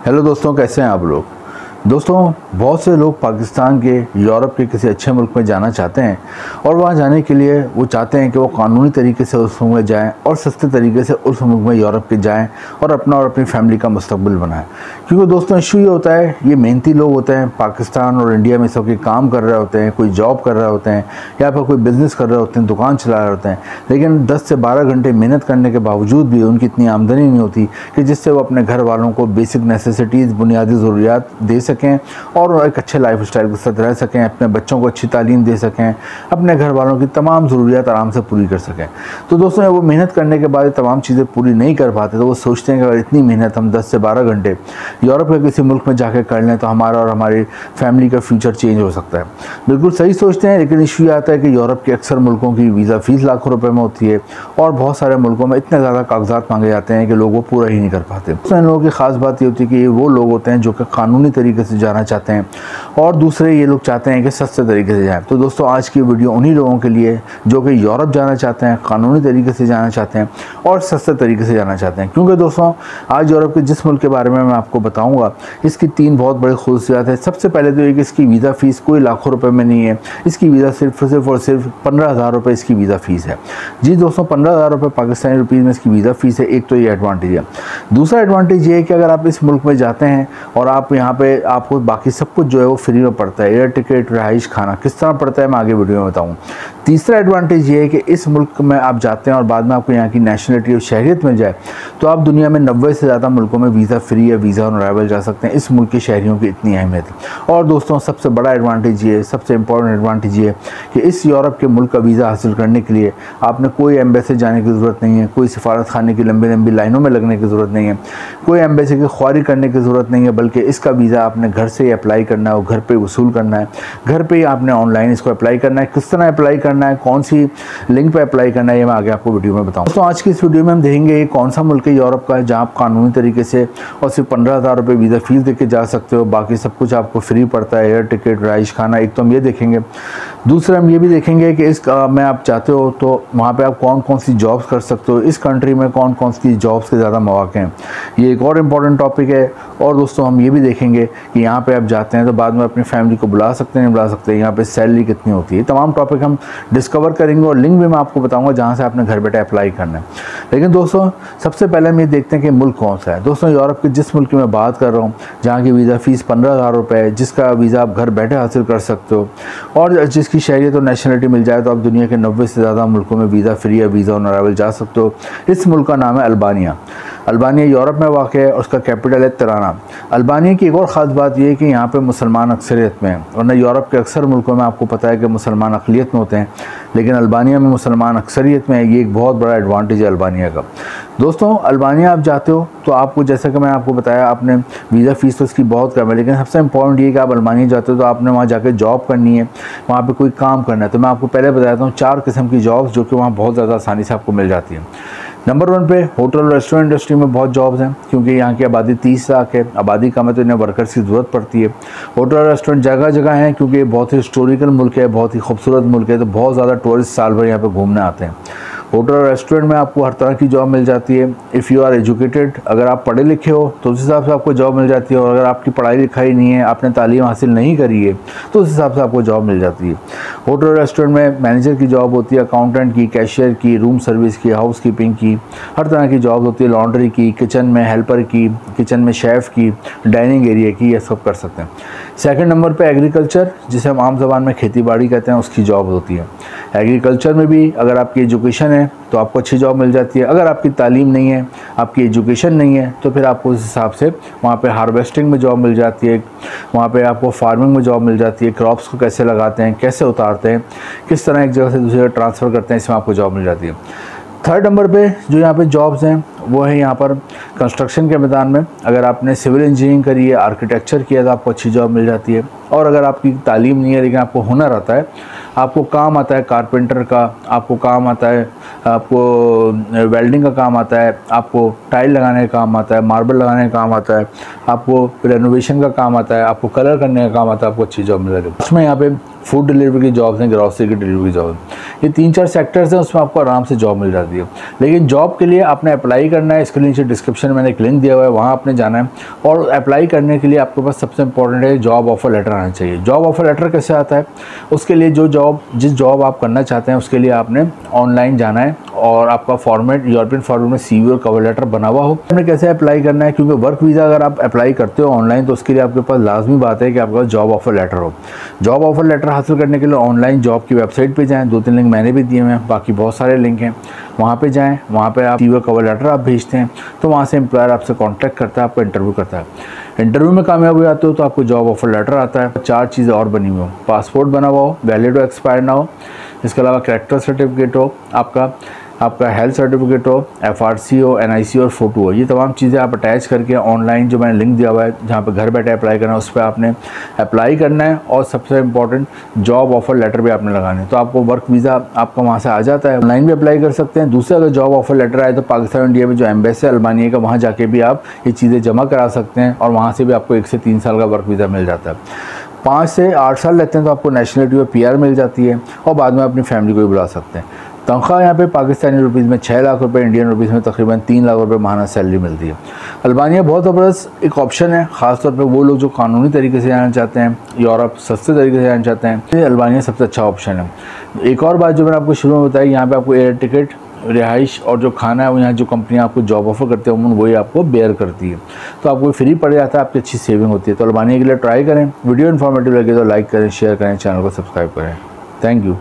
Hello दोस्तों, कैसे हैं आप लोग। दोस्तों, बहुत से लोग पाकिस्तान के यूरोप के किसी अच्छे मुल्क में जाना चाहते हैं और वहाँ जाने के लिए वो चाहते हैं कि वो कानूनी तरीके से उस मुल्क में जाएं और सस्ते तरीके से उस मुल्क में यूरोप के जाएं और अपना और अपनी फैमिली का मुस्तकबिल बनाएं। क्योंकि दोस्तों इशू ये होता है, ये मेहनती लोग होते हैं, पाकिस्तान और इंडिया में सब काम कर रहे होते हैं, कोई जॉब कर रहे होते हैं या फिर कोई बिज़नेस कर रहे होते हैं, दुकान चला रहे होते हैं, लेकिन 10 से 12 घंटे मेहनत करने के बावजूद भी उनकी इतनी आमदनी नहीं होती कि जिससे वो अपने घर वालों को बेसिक नेसेसिटीज़, बुनियादी ज़रूरियात दे सकें और एक अच्छे लाइफ स्टाइल के साथ रह सकें, अपने बच्चों को अच्छी तालीम दे सकें, अपने घर वालों की तमाम ज़रूरियात आराम से पूरी कर सकें। तो दोस्तों, वो मेहनत करने के बाद तमाम चीज़ें पूरी नहीं कर पाते तो वो सोचते हैं कि अगर इतनी मेहनत हम 10 से 12 घंटे यूरोप के किसी मुल्क में जाकर कर लें तो हमारा और हमारी फैमिली का फ्यूचर चेंज हो सकता है। बिल्कुल सही सोचते हैं, लेकिन इशू आता है कि यूरोप के अक्सर मुल्कों की वीज़ा फ़ीस लाखों रुपये में होती है और बहुत सारे मुल्कों में इतने ज़्यादा कागजात मांगे जाते हैं कि लोग वो पूरा ही नहीं कर पाते। तो इन लोगों की ख़ास बात ये होती है कि ये वो लोग होते हैं जो कि कानूनी तरीके से जाना चाहते हैं और दूसरे ये लोग चाहते हैं कि सस्ते तरीके से जाएं। तो दोस्तों, आज की वीडियो उन्हीं लोगों के लिए जो कि यूरोप जाना चाहते हैं, कानूनी तरीके से जाना चाहते हैं और सस्ते तरीके से जाना चाहते हैं। क्योंकि दोस्तों, आज यूरोप के जिस मुल्क के बारे में मैं आपको बताऊंगा, इसकी 3 बहुत बड़ी खूबियात है। सबसे पहले तो ये कि इसकी वीज़ा फ़ीस कोई लाखों रुपए में नहीं है। इसकी वीज़ा सिर्फ और सिर्फ 15,000 रुपये इसकी वीज़ा फ़ीस है। जी दोस्तों, 15,000 रुपये पाकिस्तानी रुपीज़ में इसकी वीज़ा फ़ीस है। एक तो ये एडवांटेज है। दूसरा एडवांटेज ये है कि अगर आप इस मुल्क में जाते हैं और आप यहाँ पे आपको बाकी सब कुछ जो है वो फ्री में पड़ता है, एयर टिकट, रहाइश, खाना किस तरह पड़ता है मैं आगे वीडियो में बताऊँ। तीसरा एडवांटेज ये है कि इस मुल्क में आप जाते हैं और बाद में आपको यहाँ की नेशनलिटी और शहरियत मिल जाए तो आप दुनिया में 90 से ज़्यादा मुल्कों में वीज़ा फ्री या वीज़ा ऑन अराइवल जा सकते हैं। इस मुल्क के शहरियों की इतनी अहमियत है। और दोस्तों, सबसे बड़ा एडवांटेज ये है, सबसे इंपॉर्टेंट एडवांटेज ये है कि इस यूरोप के मुल्क का वीज़ा हासिल करने के लिए आपने कोई एम्बेसी जाने की ज़रूरत नहीं है, कोई सफारत खाने की लंबी लंबी लाइनों में लगने की ज़रूरत नहीं है, कोई एम्बेसी की ख्वारी करने की ज़रूरत नहीं है, बल्कि इसका वीज़ा आपने घर से ही अप्लाई करना है और घर पर वसूल करना है। घर पे ही आपने ऑनलाइन इसको अप्लाई करना है। किस तरह अप्लाई करना है, कौन सी लिंक पे अप्लाई करना है, ये मैं आगे आपको वीडियो में बताऊँ। तो आज की इस वीडियो में हम देखेंगे ये कौन सा मुल्क है यूरोप का है जहाँ आप कानूनी तरीके से और सिर्फ 15,000 रुपये वीज़ा फ़ीस दे के जा सकते हो, बाकी सब कुछ आपको फ्री पड़ता है, एयर टिकट, रहाइश, खाना। एक तो हम ये देखेंगे। दूसरा हम ये भी देखेंगे कि इस में आप चाहते हो तो वहाँ पे आप कौन कौन सी जॉब्स कर सकते हो, इस कंट्री में कौन कौन सी जॉब्स के ज़्यादा मौके हैं, ये एक और इम्पॉर्टेंट टॉपिक है। और दोस्तों, हम ये भी देखेंगे कि यहाँ पे आप जाते हैं तो बाद में अपनी फैमिली को बुला सकते हैं, बुला सकते हैं, यहाँ पे सैलरी कितनी होती है। तमाम टॉपिक हम डिस्कवर करेंगे और लिंक भी मैं आपको बताऊंगा जहाँ से आपने घर बैठे अप्लाई करना है। लेकिन दोस्तों, सबसे पहले हम ये देखते हैं कि मुल्क कौन सा है। दोस्तों, यूरोप के जिस मुल्क की मैं बात कर रहा हूँ जहाँ की वीज़ा फ़ीस 15,000 रुपये है, जिसका वीज़ा आप घर बैठे हासिल कर सकते हो और जिसकी शहरियत और नेशनलिटी मिल जाए तो आप दुनिया के 90 से ज़्यादा मुल्कों में वीज़ा फ्री या वीज़ा ऑन अराइवल जा सकते हो। इस मुल्क का नाम है अल्बानिया। अल्बानिया यूरोप में वाक़ है और उसका कैपिटल है तिराना। अल्बानिया की एक और ख़ास बात यह है कि यहाँ पे मुसलमान अक्सरियत में हैं, वरना यूरोप के अक्सर मुल्कों में आपको पता है कि मुसलमान अक़लियत में होते हैं, लेकिन अल्बानिया में मुसलमान अक्सरियत में है। ये एक बहुत बड़ा एडवांटेज है अल्बानिया का। दोस्तों, अल्बानिया आप जाते हो तो आपको, जैसा कि मैंने आपको बताया, आपने वीज़ा फ़ीस तो इसकी बहुत कम है, लेकिन सबसे इंपॉर्टेंट ये है कि आप अल्बानिया जाते हो तो आपने वहाँ जाकर जॉब करनी है, वहाँ पे कोई काम करना है। तो मैं आपको पहले बताता हूँ 4 किस्म की जॉब्स जो कि वहाँ बहुत ज़्यादा आसानी से आपको मिल जाती है। नंबर 1 पे होटल और रेस्टोरेंट इंडस्ट्री में बहुत जॉब्स हैं, क्योंकि यहाँ की आबादी 30 लाख है, आबादी कम है तो इन्हें वर्कर्स की ज़रूरत पड़ती है। होटल और रेस्टोरेंट जगह जगह हैं, क्योंकि ये बहुत ही हिस्टोरिकल मुल्क है, बहुत ही खूबसूरत मुल्क है, तो बहुत ज़्यादा टूरिस्ट साल भर यहाँ पे घूमने आते हैं। होटल और रेस्टोरेंट में आपको हर तरह की जॉब मिल जाती है। इफ़ यू आर एजुकेटेड, अगर आप पढ़े लिखे हो तो उस हिसाब से आपको जॉब मिल जाती है, और अगर आपकी पढ़ाई लिखाई नहीं है, आपने तालीम हासिल नहीं करी है, तो उस हिसाब से आपको जॉब मिल जाती है। होटल और रेस्टोरेंट में मैनेजर की जॉब होती है, अकाउंटेंट की, कैशियर की, रूम सर्विस की, हाउस कीपिंग की, हर तरह की जॉब होती है, लॉन्ड्री की, किचन में हेल्पर की, किचन में शेफ़ की, डाइनिंग एरिया की, ये सब कर सकते हैं। सेकंड नंबर पे एग्रीकल्चर, जिसे हम आम ज़बान में खेती बाड़ी कहते हैं, उसकी जॉब होती है। एग्रीकल्चर में भी अगर आपकी एजुकेशन है तो आपको अच्छी जॉब मिल जाती है। अगर आपकी तालीम नहीं है, आपकी एजुकेशन नहीं है, तो फिर आपको उस हिसाब से वहाँ पे हार्वेस्टिंग में जॉब मिल जाती है, वहाँ पे आपको फार्मिंग में जॉब मिल जाती है, क्रॉप्स को कैसे लगाते हैं, कैसे उतारते हैं, किस तरह एक जगह से दूसरी जगह ट्रांसफ़र करते हैं, इसमें आपको जॉब मिल जाती है। थर्ड नंबर पे जो यहाँ पे जॉब्स हैं वो है यहाँ पर कंस्ट्रक्शन के मैदान में। अगर आपने सिविल इंजीनियरिंग करी है, आर्किटेक्चर किया, तो आपको अच्छी जॉब मिल जाती है। और अगर आपकी तालीम नहीं है लेकिन आपको हुनर आता है आपको काम आता है कारपेंटर का, आपको काम आता है, आपको वेल्डिंग का काम आता है, आपको टाइल लगाने का काम आता है, मार्बल लगाने का काम आता है, आपको रेनोवेशन का काम आता है, आपको कलर करने का काम आता है, आपको अच्छी जॉब मिल रही है। उसमें यहाँ पे फूड डिलीवरी की जॉब्स हैं, ग्रॉसरी की डिलीवरी की जॉब है। ये 3-4 सेक्टर्स हैं, उसमें आपको आराम से जॉब मिल जाती है। लेकिन जॉब के लिए आपने अप्लाई करना है, इसके नीचे डिस्क्रिप्शन में मैंने एक लिंक दिया हुआ है, वहाँ आपने जाना है। और अप्लाई करने के लिए आपके पास सबसे इंपॉर्टेंट है जॉब ऑफर लेटर आना चाहिए। जॉब ऑफर लेटर कैसे आता है, उसके लिए जिस जॉब आप करना चाहते हैं उसके लिए आपने ऑनलाइन जाना है और आपका फॉर्मेट यूरोपियन फॉर्मेट में CV और कवर लेटर बना हुआ हो। आपने कैसे अप्लाई करना है, क्योंकि वर्क वीज़ा अगर आप अप्लाई करते हो ऑनलाइन तो उसके लिए आपके पास लाजमी बात है कि आपके पास जॉब ऑफर लेटर हो। जॉब ऑफर लेटर हासिल करने के लिए ऑनलाइन जॉब की वेबसाइट पे जाएं, 2-3 लिंक मैंने भी दिए हुए हैं, बाकी बहुत सारे लिंक हैं, वहाँ पे जाएं। वहाँ पे आप CV और कवर लेटर आप भेजते हैं तो वहाँ से एम्प्लॉयर आपसे कॉन्टैक्ट करता है, आपको इंटरव्यू करता है। इंटरव्यू में कामयाब हो जाते हो तो आपको जॉब ऑफर लेटर आता है। 4 चीज़ें और बनी हुई हो, पासपोर्ट बना हुआ हो, वैलिड हो, एक्सपायर ना हो, इसके अलावा कैरेक्टर सर्टिफिकेट हो, आपका हेल्थ सर्टिफिकेट हो, FRC हो, NIC और फ़ोटो हो। ये तमाम चीज़ें आप अटैच करके ऑनलाइन जो मैंने लिंक दिया हुआ है जहाँ पे घर बैठे अप्लाई करना है उस पर आपने अप्लाई करना है। और सबसे इम्पॉर्टेंट जॉब ऑफर लेटर भी आपने लगाना है, तो आपको वर्क वीज़ा आपका वहाँ से आ जाता है। ऑनलाइन भी अप्लाई कर सकते हैं। दूसरा, अगर जॉब ऑफर लेटर आए तो पाकिस्तान इंडिया में जो एम्बेसी है अल्बानिया का, वहाँ जाके भी आप ये चीज़ें जमा करा सकते हैं और वहाँ से भी आपको 1 से 3 साल का वर्क वीज़ा मिल जाता है। 5 से 8 साल रहते हैं तो आपको नेशनलिटी और PR मिल जाती है और बाद में अपनी फैमिली को भी बुला सकते हैं। तनख्वाह यहाँ पे पाकिस्तानी रुपीज़ में 6 लाख रुपए, इंडियन रुपीज़ में तकरीबन 3 लाख रुपए माहाना सैलरी मिलती है। अल्बानिया बहुत ज़बरदस्त एक ऑप्शन है, ख़ासतौर पे वो लोग जो कानूनी तरीके से जाना चाहते हैं, यूरोप सस्ते तरीके से जाना चाहते हैं, अल्बानिया सबसे अच्छा ऑप्शन है। एक और बात जो मैंने आपको शुरू में बताई, यहाँ पर आपको एयर टिकट, रिहाइश और जो खाना है वो यहाँ जो कंपनियाँ आपको जॉब ऑफर करते हैं वही आपको बेयर करती है, तो आपको फ्री पड़ जाता है, आपकी अच्छी सेविंग होती है। तो अल्बानिया के लिए ट्राई करें। वीडियो इन्फॉर्मेटिव लगे तो लाइक करें, शेयर करें, चैनल को सब्सक्राइब करें। Thank you.